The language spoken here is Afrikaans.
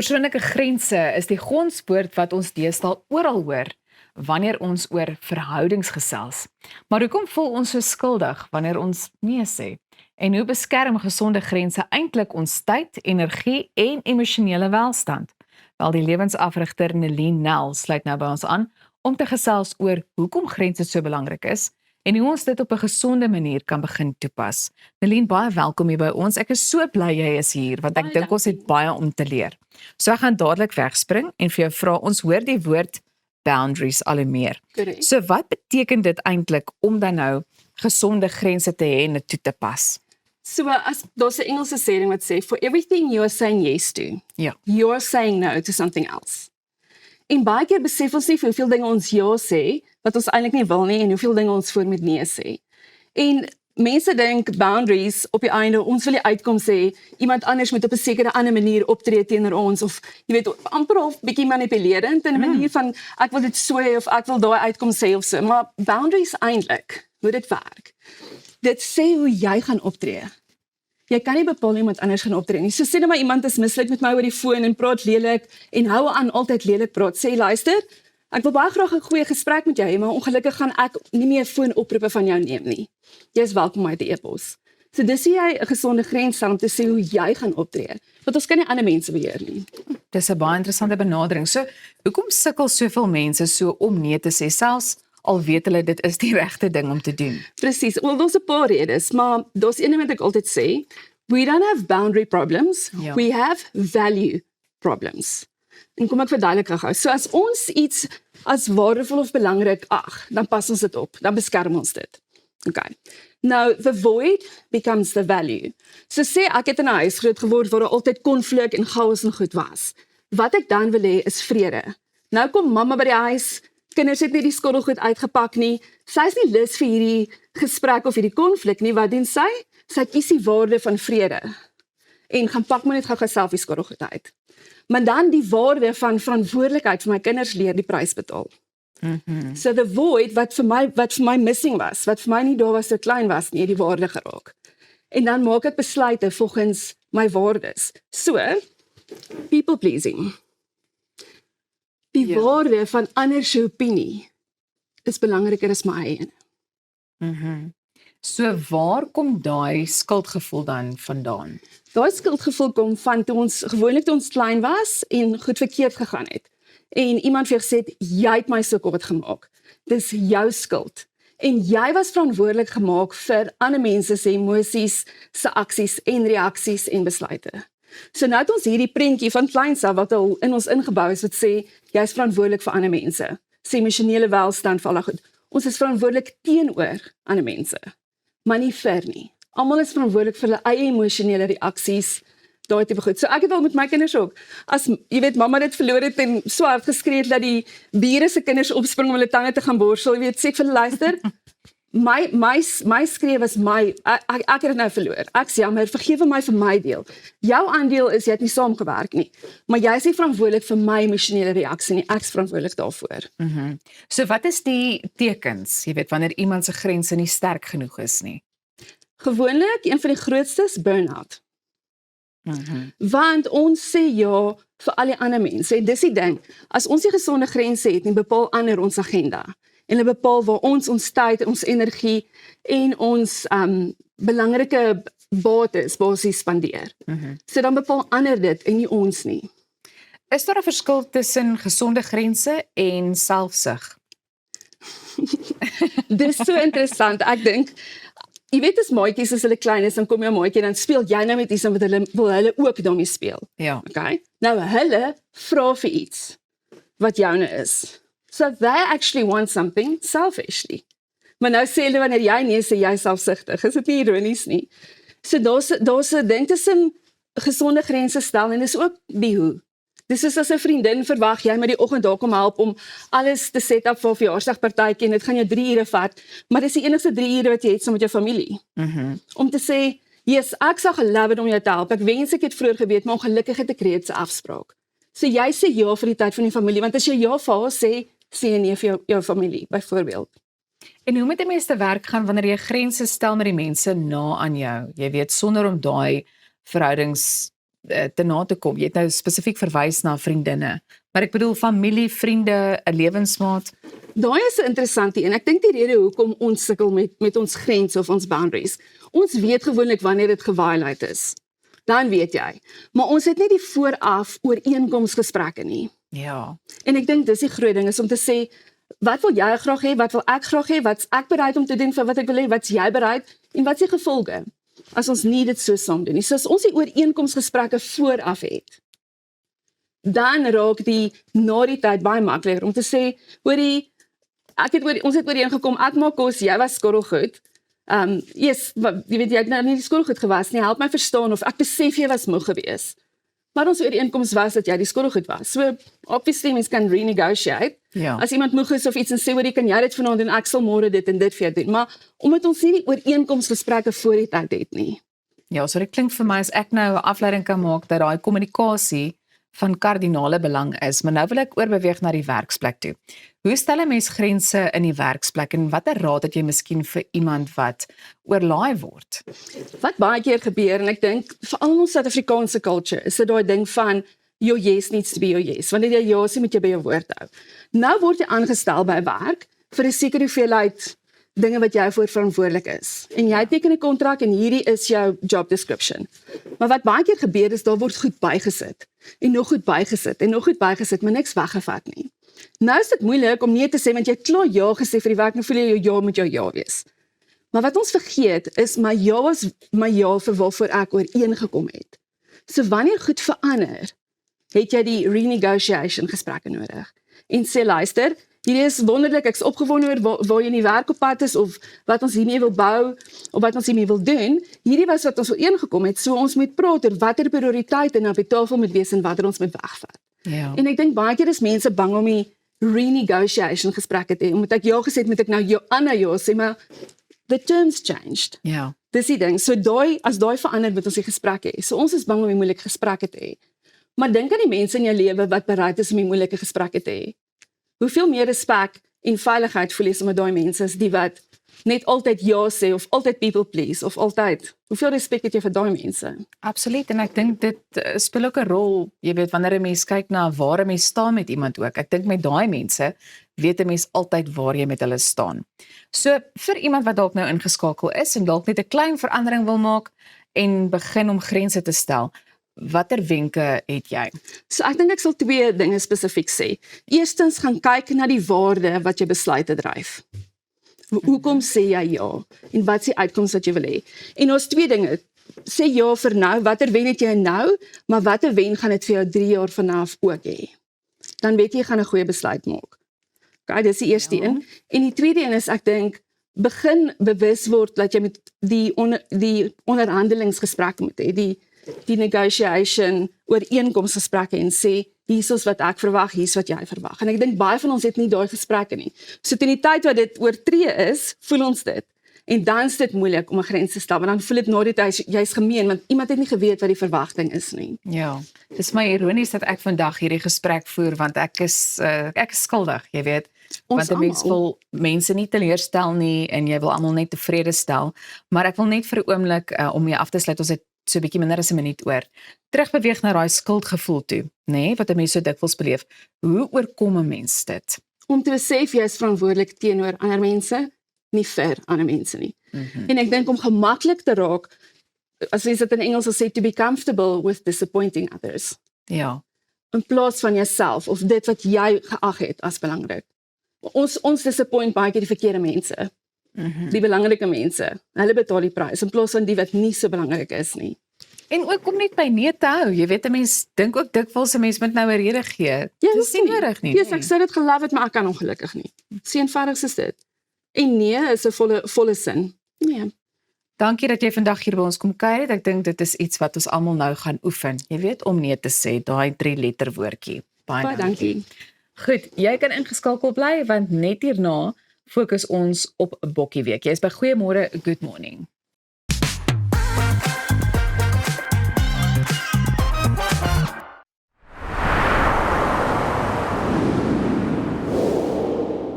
Persoonlike grense is die gonswoord wat ons deesdae oral hoor wanneer ons oor verhoudings gesels. Maar hoekom voel ons so skuldig wanneer ons nee sê? En hoe beskerm gesonde grense eintlik ons tyd, energie en emosionele welstand? Wel, die lewensafrigter Neline Nel sluit nou by ons aan om te gesels oor hoekom grense so belangrik is en hoe ons dit op 'n gesonde manier kan begin toepas. Neline, baie welkom hier by ons. Ek is so bly jy is hier, want ek dink ons het baie om te leer. So ek gaan dadelik wegspring en vir jou vra, ons hoor die woord boundaries al hoe meer. Correct. So wat beteken dit eintlik om dan nou gesonde grense te hê en dit toe te pas? So as daar's 'n Engelse saying wat sê, for everything you are saying yes to, Ja. you're saying no to something else. En baie keer besef ons nie vir hoeveel dinge ons ja sê, wat ons eintlik nie wil nie, en hoeveel dinge ons voor met nee sê. En mense dink boundaries op die einde, ons wil die uitkoms sê, iemand anders moet op 'n sekere ander manier optree teenoor ons, of jy weet, amper of bietjie manipulerend in 'n manier van, ek wil dit so hê, of ek wil daai uitkoms sê of so, maar boundaries eintlik, hoe dit werk, dit sê hoe jy gaan optree. Jy kan nie bepaal iemand anders gaan optree nie. So sê net maar iemand is mislik met my oor die foon en praat lelik en hou aan altyd lelik praat. Sê luister, ek wil baie graag 'n goeie gesprek met jou hê, maar ongelukkig gaan ek nie meer foonoproepe van jou neem nie. Jy is welkom om my te e-pos. So dis hoe jy 'n gesonde grens stel om te sê hoe jy gaan optree. Want ons kan nie ander mense beheer nie. Dis 'n baie interessante benadering. So, hoekom sukkel soveel mense so om nee te sê, selfs al weet hulle dit is die regte ding om te doen? Presies. Wel, daar's 'n paar redes, maar daar's een ding wat ek altyd sê, we don't have boundary problems, Ja. we have value problems. En kom ek verduidelik gou. So as ons iets as waardevol of belangrik ag, dan pas ons dit op, dan beskerm ons dit. Okay. Now, the void becomes the value. So sê ek het in 'n huis groot geword waar daar altyd konflik en chaos en goed was. Wat ek dan wil hê is vrede. Nou kom mamma by die huis, kinders het nie die skottelgoed uitgepak nie. Sy is nie lus vir hierdie gesprek of hierdie konflik nie. Wat doen sy? Sy kies die waarde van vrede. En gaan pak maar net gou self die skottelgoed uit. Maar dan die waarde van verantwoordelikheid vir my kinders leer die prys betaal. So the void wat vir my missing was, wat vir my nie daar was so klein was nie, het die waarde geraak. En dan maak ek besluite volgens my waardes. So, people pleasing. Die Ja. waarde van ander se opinie is belangriker as my eie. So waar kom daai skuldgevoel dan vandaan? Daai skuldgevoel kom van toe ons klein was en goed verkeerd gegaan het. En iemand vir jou gesê het, jy het my so kwaad gemaak. Dis jou skuld. En jy was verantwoordelik gemaak vir ander mense se emosies, se aksies en reaksies en besluite. So nou het ons hierdie prentjie van kleins af wat al in ons ingebou is wat sê, jy is verantwoordelik vir ander mense. Se emosionele welstand vir al goed. Ons is verantwoordelik teenoor ander mense, maar nie vir nie. Almal is verantwoordelik vir hulle eie emosionele reaksies, daai tipe goed. So ek het al met my kinders ook, as jy weet mamma dit verloor het en so hard geskree het dat die bure se kinders opspring om hulle tande te gaan borsel, jy weet, sê ek vir hulle, luister, my skree was ek het dit nou verloor. Ek's jammer, vergewe my vir my deel. Jou aandeel is jy het nie saamgewerk nie, maar jy is nie verantwoordelik vir my emosionele reaksie nie, ek's verantwoordelik daarvoor. So wat is die tekens, jy weet, wanneer iemand se grense nie sterk genoeg is nie? Gewoonlik, een van die grootstes, burn-out. Want ons sê ja vir al die ander mense. En dis die ding, as ons nie gesonde grense het nie, bepaal ander ons agenda. En hulle bepaal waar ons tyd, ons energie en ons belangrike bates basies spandeer. So dan bepaal ander dit en nie ons nie. Is daar 'n verskil tussen gesonde grense en selfsug? Dis so interessant. Ek dink, jy weet as maatjies as hulle klein is, dan kom jou maatjie, dan speel jy nou met iets wat hulle wil hulle ook daarmee speel. Ja. Okay? Nou hulle vra vir iets wat joune is. So they actually want something selfishly. Maar nou sê hulle wanneer jy nee sê jy selfsugtig. Is dit nie ironies nie? So daar's 'n ding tussen gesonde grense stel en dis ook die hoe. Dis is as 'n vriendin verwag jy met die oggend daar kom help om alles te set up vir verjaarsdagpartytjie en dit gaan jou 3 ure vat, maar dis die enigste 3 ure wat jy het saam met jou familie. Om te sê, yes, ek sal geloof het om jou te help. Ek wens ek het vroeër geweet, maar ongelukkig het ek reeds 'n afspraak. So jy sê ja vir die tyd van die familie, want as jy ja vir haar sê jy nee vir jou familie, byvoorbeeld. En hoe moet 'n mens te werk gaan wanneer jy grense stel met die mense na aan jou? Jy weet, sonder om daai verhoudings te na te kom. Jy het nou spesifiek verwys na vriendinne, maar ek bedoel familie, vriende, 'n lewensmaat. Daai is 'n interessante en ek dink die rede hoekom ons sukkel met ons grense of ons boundaries. Ons weet gewoonlik wanneer dit geviolate is. Dan weet jy. Maar ons het nie die vooraf ooreenkomsgesprekke nie. Ja, En ek dink dis die groot ding is om te sê, wat wil jy graag hê? Wat wil ek graag hê? Wat's ek bereid om te doen vir wat ek wil hê? Wat's jy bereid? En wat is die gevolge as ons nie dit so saam doen nie? So as ons die ooreenkomsgesprekke vooraf het, dan raak die na die tyd baie makliker om te sê, hoorie, ons het ooreengekom, ek maak kos, jy was skottelgoed. Yes, jy weet jy het nou nie die skottelgoed gewas nie, help my verstaan of ek besef jy was moeg gewees. Maar ons ooreenkoms was dat jy die skottelgoed was. So obviously mens kan renegotiate. ja. As iemand moeg is of iets en sê hoorie, kan jy dit vanaand doen, ek sal môre dit en dit vir jou doen. Maar omdat ons nie die ooreenkomsgesprekke voor die tyd het nie. Ja, so dit klink vir my as ek nou 'n afleiding kan maak dat daai kommunikasie van kardinale belang is, maar nou wil ek oorbeweeg na die werksplek toe. Hoe stel 'n mens grense in die werksplek en watter raad het jy miskien vir iemand wat oorlaai word? Wat baie keer gebeur en ek dink veral in ons Suid-Afrikaanse culture is dit daai ding van your yes needs to be your yes. Wanneer jy ja sê, moet jy by jou woord hou. Nou word jy aangestel by 'n werk vir 'n sekere hoeveelheid dinge wat jy voor verantwoordelik is. En jy teken 'n kontrak en hierdie is jou job description. Maar wat baie keer gebeur is daar word goed bygesit en nog goed bygesit en nog goed bygesit, maar niks weggevat nie. Nou is dit moeilik om nee te sê want jy het klaar ja gesê vir die werk, nou voel jy jou ja moet jou ja wees. Maar wat ons vergeet is my ja is my ja vir waarvoor ek ooreengekom het. So wanneer goed verander, het jy die renegotiation gesprekke nodig. En sê luister, hierdie is wonderlik, ek's opgewonde oor waar jy in die werk op pad is of wat ons hiermee wil bou of wat ons hiermee wil doen. Hierdie was wat ons ooreengekom het, so ons moet praat oor watter prioriteite nou op die tafel moet wees en watter ons moet wegvat. Ja. En ek dink baie keer is mense bang om die renegotiation gesprekke te hê. Omdat ek ja gesê het, moet ek nou ja ander ja sê, maar the terms changed. Ja. Dis die ding. So as daai verander moet ons die gesprek hê. So ons is bang om die moeilike gesprekke te hê. Maar dink aan die mense in jou lewe wat bereid is om die moeilike gesprekke te hê. Hoeveel meer respek en veiligheid voel jy sommer daai mense as die wat net altyd ja sê of altyd people please of altyd. Hoeveel respek het jy vir daai mense? Absoluut, en ek dink dit speel ook 'n rol, jy weet, wanneer 'n mens kyk na waar 'n mens staan met iemand ook. Ek dink met daai mense weet 'n mens altyd waar jy met hulle staan. So vir iemand wat dalk nou ingeskakel is en dalk net 'n klein verandering wil maak en begin om grense te stel, watter wenke het jy? So ek dink ek sal twee dinge spesifiek sê. Eerstens gaan kyk na die waarde wat jou besluite dryf. Hoekom sê jy ja? En wat is die uitkoms wat jy wil hê? En ons twee dinge. Sê ja vir nou, watter wen het jy nou, maar watter wen gaan dit vir jou 3 jaar vanaf ook hê? Dan weet jy gaan 'n goeie besluit maak. Okay, dis die eerste een. En die tweede een is ek dink begin bewus word dat jy met die onderhandelingsgesprekke moet hê, die negotiation ooreenkomsgesprekke en sê hier's wat ek verwag, hier's wat jy verwag. En ek dink baie van ons het nie daai gesprekke nie. So teen die tyd wat dit oortree is, voel ons dit. En dan is dit moeilik om 'n grens te stel, want dan voel dit na die tyd jy's gemeen want iemand het nie geweet wat die verwagting is nie. Ja, dis my ironies dat ek vandag hierdie gesprek voer want ek is skuldig, jy weet. Want 'n mens wil mense nie teleurstel nie en jy wil almal net tevrede stel, maar ek wil net vir 'n oomblik om mee af te sluit, ons het so 'n bietjie minder as 'n minuut oor. Terugbeweeg na daai skuldgevoel toe, nê, nee, wat 'n mens so dikwels beleef. Hoe oorkom 'n mens dit? Om te besef jy is verantwoordelik teenoor ander mense, nie vir ander mense nie. En ek dink om gemaklik te raak, as jy dit in Engels sal sê, to be comfortable with disappointing others. Ja. In plaas van jouself of dit wat jy geag het as belangrik. Ons disappoint baie keer die verkeerde mense. Die belangrike mense. Hulle betaal die prys in plaas van die wat nie so belangrik is nie. En ook om net by nee te hou. Jy weet 'n mens dink ook dikwels 'n mens moet nou 'n rede gee. Ja, dis nie nodig nie. Ja, ek sou dit geloof het, maar ek kan ongelukkig nie. So eenvoudig is dit. En nee is 'n volle sin. Nee. Dankie dat jy vandag hier by ons kom kuier. Ek dink dit is iets wat ons almal nou gaan oefen. Jy weet om nee te sê, daai 3-letter woordjie. Baie dankie. Goed, jy kan ingeskakel bly want net hierna fokus ons op Bokkieweek. Jy is by Goeiemôre, Good Morning.